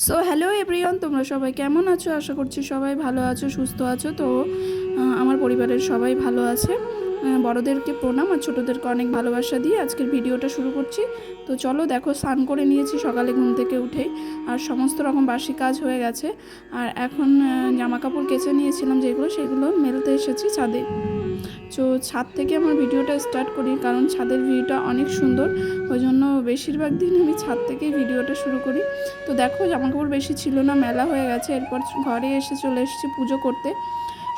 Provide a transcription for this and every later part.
So hello everyone, তোমরা সবাই কেমন আছো? আশা করছি সবাই ভালো আছো, সুস্থ আছো। তো আমার পরিবারের সবাই ভালো আছে। বড়োদেরকে প্রণাম আর ছোটোদেরকে অনেক ভালোবাসা দিয়ে আজকের ভিডিওটা শুরু করছি। তো চলো, দেখো স্নান করে নিয়েছি সকালে ঘুম থেকে উঠেই, আর সমস্ত রকম বাসি কাজ হয়ে গেছে। আর এখন জামা কাপড় কেচে নিয়েছিলাম যেগুলো, সেগুলো মেলতে এসেছি ছাদে। তো ছাদ থেকে আমার ভিডিওটা স্টার্ট করি, কারণ ছাদের ভিউটা অনেক সুন্দর, ওই জন্য বেশিরভাগ দিন আমি ছাদ থেকেই ভিডিওটা শুরু করি। তো দেখো, জামাকাপড় বেশি ছিল না, মেলা হয়ে গেছে। এরপর ঘরে এসে চলে এসেছি পুজো করতে।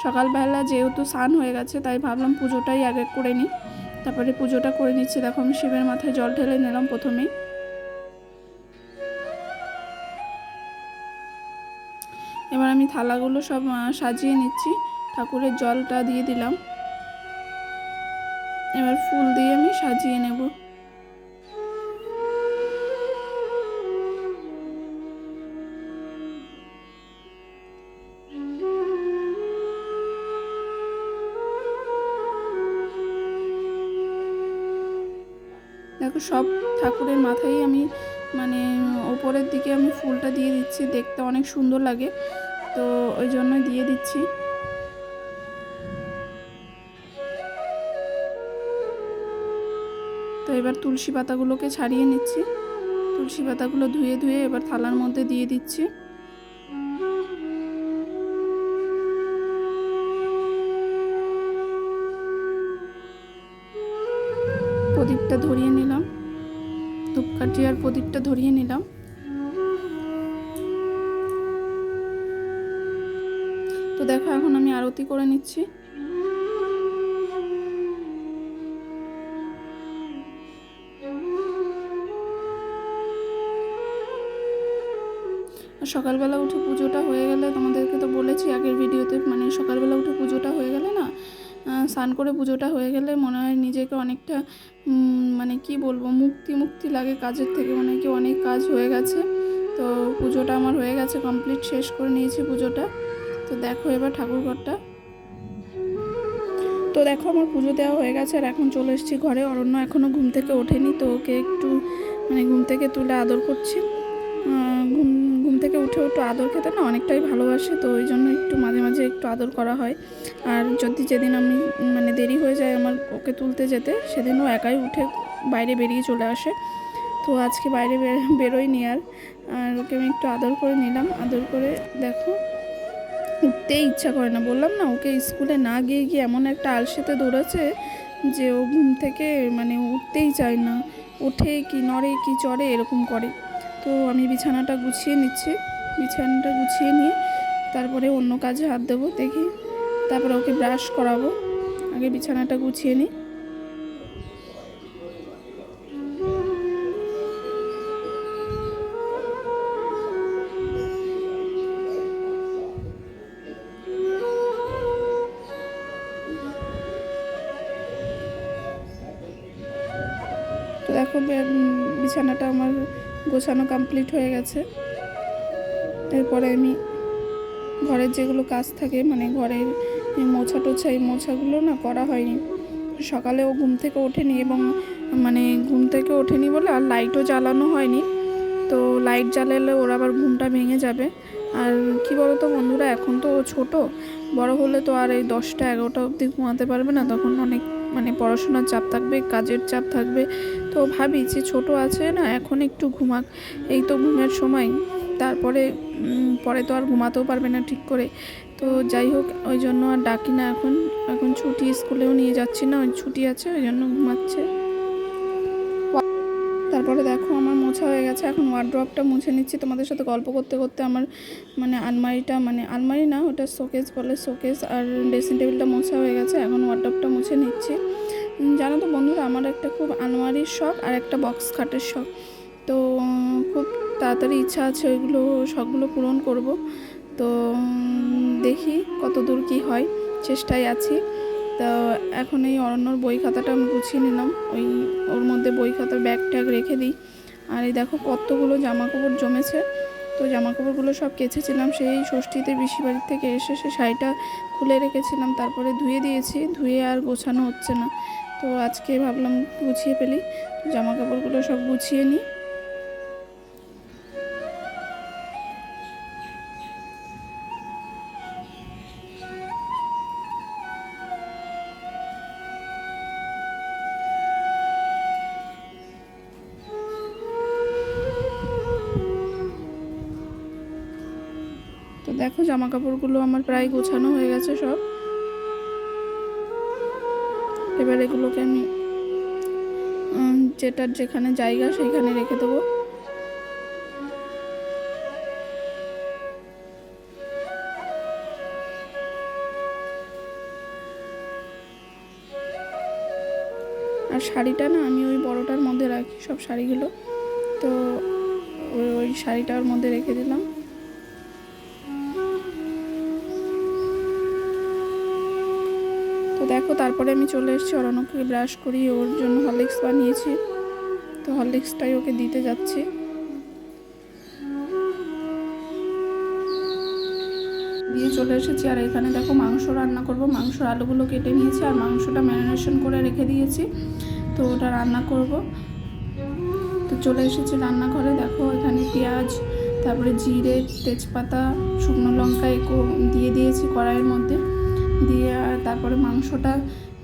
সকালবেলা যেহেতু স্নান হয়ে গেছে, তাই ভাবলাম পুজোটাই আগে করে নিই। তারপরে পুজোটা করে নিচ্ছি। দেখো, আমি শিবের মাথায় জল ঢেলে নিলাম প্রথমেই। এবার আমি থালাগুলো সব সাজিয়ে নিচ্ছি। ঠাকুরের জলটা দিয়ে দিলাম। এবার ফুল দিয়ে আমি সাজিয়ে নেব। দেখো, সব ঠাকুরের মাথায় আমি ওপরের দিকে আমি ফুলটা দিয়ে দিচ্ছি, দেখতে অনেক সুন্দর লাগে, তো ওই জন্য দিয়ে দিচ্ছি। তো এবার তুলসী পাতাগুলোকে ছাড়িয়ে নিচ্ছি। তুলসী পাতাগুলো ধুয়ে ধুয়ে এবার থালার মধ্যে দিয়ে দিচ্ছি। প্রদীপটা ধরিয়ে নিলাম, ধূপকাঠি আর প্রদীপটা ধরিয়ে নিলাম। তো দেখো, এখন আমি আরতি করে নিচ্ছি। সকালবেলা উঠে পুজোটা হয়ে গেলে, তোমাদেরকে তো বলেছি আগের ভিডিওতে, সকালবেলা উঠে পুজোটা হয়ে গেলে না, স্নান করে পুজোটা হয়ে গেলে মনে হয় নিজেকে অনেকটা কি বলবো, মুক্তি মুক্তি লাগে কাজের থেকে, মনে হয় কি অনেক কাজ হয়ে গেছে। তো পুজোটা আমার হয়ে গেছে, কমপ্লিট, শেষ করে নিয়েছি পুজোটা। তো দেখো এবার ঠাকুরঘরটা। তো দেখো, আমার পুজো দেওয়া হয়ে গেছে, আর এখন চলে এসেছি ঘরে। অরণ্য এখনও ঘুম থেকে ওঠেনি, তো ওকে একটু ঘুম থেকে তুলে আদর করছি। ঘুম ঘুম থেকে উঠে একটু আদর খেতে না অনেকটাই ভালোবাসে, তো ওই জন্য একটু মাঝে মাঝে একটু আদর করা হয়। আর যদি যেদিন আমি দেরি হয়ে যায় আমার ওকে তুলতে যেতে, সেদিনও একাই উঠে বাইরে বেরিয়ে চলে আসে। তো আজকে বাইরে বেরোয়নি আর ওকে আমি একটু আদর করে নিলাম। আদর করে দেখো, উঠতেই ইচ্ছা করে না, বললাম না, ওকে স্কুলে না গিয়ে গিয়ে এমন একটা আলসেতে দৌড়াচ্ছে যে ও ঘুম থেকে উঠতেই চায় না, ওঠে কি নড়ে কি চড়ে এরকম করে। তো আমি বিছানাটা গুছিয়ে নিচ্ছি। বিছানাটা গুছিয়ে নিয়ে তারপরে অন্য কাজে হাত দেবো, দেখি। তারপরে ওকে ব্রাশ করাবো, আগে বিছানাটা গুছিয়ে নিই। তো দেখো, বিছানাটা আমার গোছানো কমপ্লিট হয়ে গেছে। এরপরে আমি ঘরের যেগুলো কাজ থাকে, ঘরের মোছা টোছা, এই মোছাগুলো না করা হয়নি। সকালে ও ঘুম থেকে ওঠেনি, এবং ঘুম থেকে ওঠেনি বলে আর লাইটও জ্বালানো হয়নি। তো লাইট জ্বালালে ওর আবার ঘুমটা ভেঙে যাবে। আর কি বলো তো বন্ধুরা, এখন তো ও ছোটো, বড় হলে তো আর এই 10টা 11টা অবধি ঘুমাতে পারবে না, তখন অনেক পড়াশোনার চাপ থাকবে, কাজের চাপ থাকবে। তো ভাবি যে ছোটো আছে না, এখন একটু ঘুমাক, এই তো ঘুমের সময়, তারপরে পরে তো আর ঘুমাতেও পারবে না ঠিক করে। তো যাই হোক, ওই জন্য আর ডাকি না এখন। এখন ছুটি, স্কুলেও নিয়ে যাচ্ছি না, ওই ছুটি আছে, ওই জন্য ঘুমাচ্ছে। তারপরে দেখো, আমার মোছা হয়ে গেছে, এখন ওয়ার্ড্রপটা মুছে নিচ্ছি। তোমাদের সাথে গল্প করতে করতে আমার আলমারিটা, আলমারি না, ওটা শোকেস বলে, শোকেস আর ড্রেসিং টেবিলটা মোছা হয়ে গেছে। এখন ওয়ার্ড্রপটা মুছে নিচ্ছি। জানো তো বন্ধুরা, আমার একটা খুব আলমারির শখ আর একটা বক্স খাটের শখ। তো খুব তাড়াতাড়ি ইচ্ছা আছে ওইগুলো, শখগুলো পূরণ করব। তো দেখি কত দূর কী হয়, চেষ্টায় আছি। তো এখন এই অরণ্যর বই খাতাটা আমি গুছিয়ে নিলাম, ওর মধ্যে বই খাতার ব্যাগ ট্যাগ রেখে দিই। আর এই দেখো, কতগুলো জামা কাপড় জমেছে। তো জামা কাপড়গুলো সব কেচেছিলাম সেই ষষ্ঠীতে পিসি বাড়ির থেকে এসে, সে শাড়িটা খুলে রেখেছিলাম, তারপরে ধুয়ে দিয়েছি, ধুয়ে আর গোছানো হচ্ছে না। তো আজকে ভাবলাম গুছিয়ে ফেলি, জামা কাপড়গুলো সব গুছিয়ে নিই। দেখো জামা কাপড়গুলো আমার প্রায় গোছানো হয়ে গেছে সব। এবার এগুলোকে আমি যেটার যেখানে জায়গা সেইখানে রেখে দেবো। আর শাড়িটা না আমি ওই বড়টার মধ্যে রাখি সব শাড়িগুলো, তো ওই শাড়িটার মধ্যে রেখে দিলাম। তো দেখো তারপরে আমি চলে এসেছি অরণ্যকে ব্রাশ করি, ওর জন্য হরলিক্স বানিয়েছি, তো হরলিক্সটাই ওকে দিতে যাচ্ছি। দিয়ে চলে এসেছি আর এখানে দেখো মাংস রান্না করব। মাংসর আলুগুলো কেটে নিয়েছি আর মাংসটা ম্যারিনেশন করে রেখে দিয়েছি, তো ওটা রান্না করব। তো চলে এসেছি রান্নাঘরে। দেখো এখানে পেঁয়াজ, তারপরে জিরে, তেজপাতা, শুকনো লঙ্কা এগুলো দিয়ে দিয়েছি কড়াইয়ের মধ্যে দিয়ে, আর তারপরে মাংসটা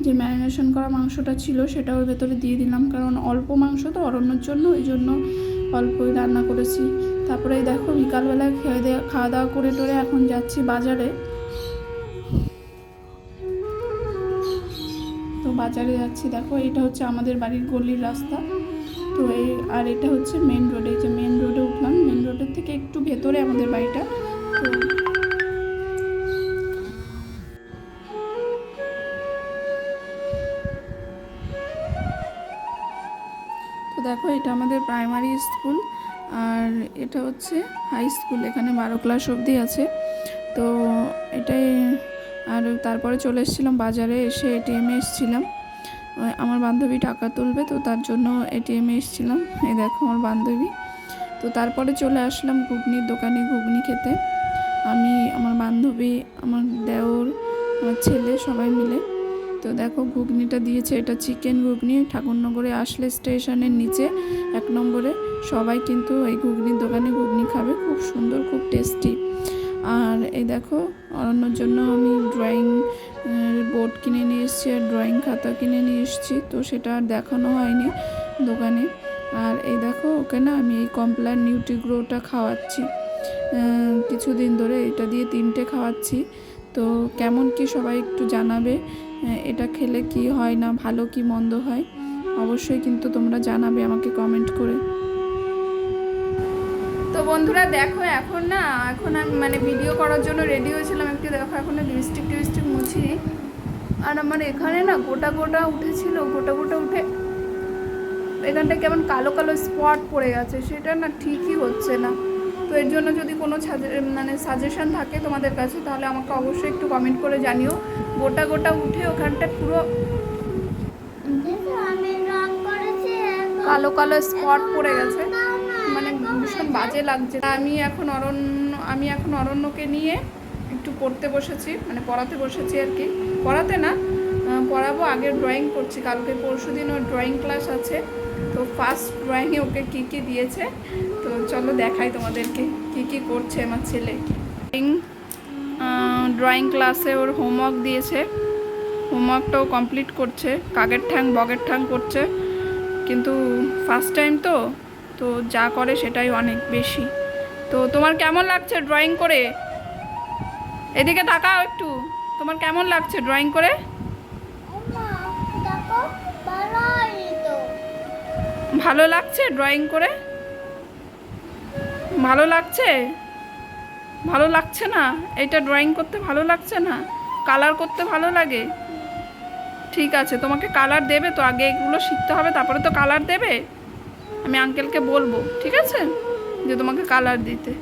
যে ম্যারিনেশন করা মাংসটা ছিল সেটা ওর ভেতরে দিয়ে দিলাম, কারণ অল্প মাংস তো অরণ্যর জন্য, ওই জন্য অল্পই রান্না করেছি। তারপরে দেখো বিকালবেলায় খাওয়া দাওয়া করে টোরে এখন যাচ্ছি বাজারে। তো বাজারে যাচ্ছি। দেখো এটা হচ্ছে আমাদের বাড়ির গলির রাস্তা, তো আর এটা হচ্ছে মেন রোডে, যে মেন রোডে উঠলাম। মেন রোডের থেকে একটু ভেতরে আমাদের বাড়িটা। তো দেখো এটা আমাদের প্রাইমারি স্কুল আর এটা হচ্ছে হাই স্কুল, এখানে 12 ক্লাস অবধি আছে। তো এটাই। আর তারপরে চলে এসেছিলাম বাজারে, এসে এটিএমে এসেছিলাম, আমার বান্ধবী টাকা তুলবে, তো তার জন্য এটিএমে এসেছিলাম। এই দেখো আমার বান্ধবী। তো তারপরে চলে আসলাম ঘুগনির দোকানে ঘুগনি খেতে, আমি, আমার বান্ধবী, আমার দেওর, আমার ছেলে সবাই মিলে। তো দেখো ঘুগনিটা দিয়েছে, এটা চিকেন ঘুগনি। ঠাকুরনগরে আসলে স্টেশনের নিচে 1 নম্বরে সবাই কিন্তু এই ঘুগনির দোকানে ঘুগনি খাবে, খুব সুন্দর, খুব টেস্টি। আর এই দেখো অরণ্যর জন্য আমি ড্রয়িং বোর্ড কিনে নিয়ে এসেছি আর ড্রয়িং খাতা কিনে নিয়ে এসেছি, তো সেটা আর দেখানো হয়নি দোকানে। আর এই দেখো ওকে না আমি এই কমপ্ল্যান নিউট্রিগ্রোটা খাওয়াচ্ছি কিছুদিন ধরে, এটা দিয়ে 3টে খাওয়াচ্ছি। তো কেমন কি সবাই একটু জানাবে, এটা খেলে কি হয় না, ভালো কি মন্দ হয়, অবশ্যই কিন্তু তোমরা জানাবে আমাকে কমেন্ট করে। তো বন্ধুরা দেখো এখন আমি মানে ভিডিও করার জন্য রেডি হয়েছিলাম একটু। দেখো এখন লিপস্টিক মুছি, আর আমার এখানে না গোটা গোটা উঠেছিল, গোটা উঠে এখানটা কেমন কালো কালো স্পট পড়ে গেছে, সেটা না ঠিকই হচ্ছে না। তো এর জন্য যদি কোনো সাজেশন থাকে তোমাদের কাছে তাহলে আমাকে অবশ্যই একটু কমেন্ট করে জানিও। গোটা উঠে ওখানটা পুরো কালো কালো স্পট পড়ে গেছে, মানে ভীষণ বাজে লাগছে। আমি এখন অরণ্যকে নিয়ে একটু পড়তে বসেছি, মানে পড়াতে বসেছি আর কি। পড়াতে না, পড়াবো, আগে ড্রয়িং করছি। কালকে পরশু দিন ওর ড্রয়িং ক্লাস আছে, তো ফার্স্ট ড্রয়িংয়ে ওকে কী দিয়েছে, তো চলো দেখাই তোমাদেরকে কী করছে আমার ছেলে। ড্রয়িং ক্লাসে ওর হোমওয়ার্ক দিয়েছে, হোমওয়ার্কটাও কমপ্লিট করছে, কাকের ঠ্যাং বগের ঠ্যাং করছে, কিন্তু ফার্স্ট টাইম তো যা করে সেটাই অনেক বেশি। তো তোমার কেমন লাগছে ড্রয়িং করে? এদিকে তাকাও একটু, তোমার কেমন লাগছে ড্রয়িং করে? ভালো লাগছে ড্রয়িং করে? ভালো লাগছে? ভালো লাগছে না? এটা ড্রয়িং করতে ভালো লাগছে না? কালার করতে ভালো লাগে? ঠিক আছে, তোমাকে কালার দেবে তো, আগে এগুলো শিখতে হবে, তারপরে তো কালার দেবে। আমি আঙ্কেলকে বলবো, ঠিক আছে, যে তোমাকে কালার দিতে,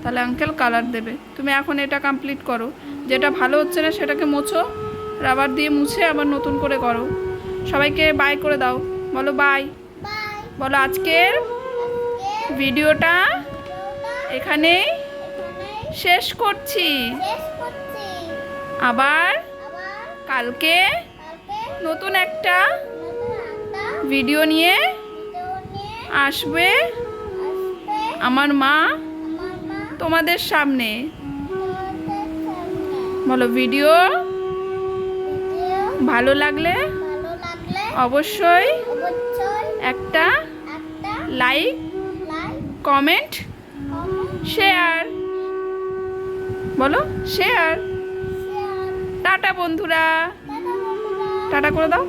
তাহলে আঙ্কেল কালার দেবে। তুমি এখন এটা কমপ্লিট করো, যেটা ভালো হচ্ছে না সেটাকে মোছো, রাবার দিয়ে মুছে আবার নতুন করে করো। সবাইকে বাই করে দাও, বলো বাই, বলো আজকের ভিডিওটা এখানেই শেষ করছি, আবার কালকে নতুন একটা ভিডিও নিয়ে আসবে আমার মা তোমাদের সামনে। বলো ভিডিও ভালো লাগলে অবশ্যই একটা লাইক, কমেন্ট, শেয়ার বলো শেয়ার। টাটা বন্ধুরা, টাটা করে দাও।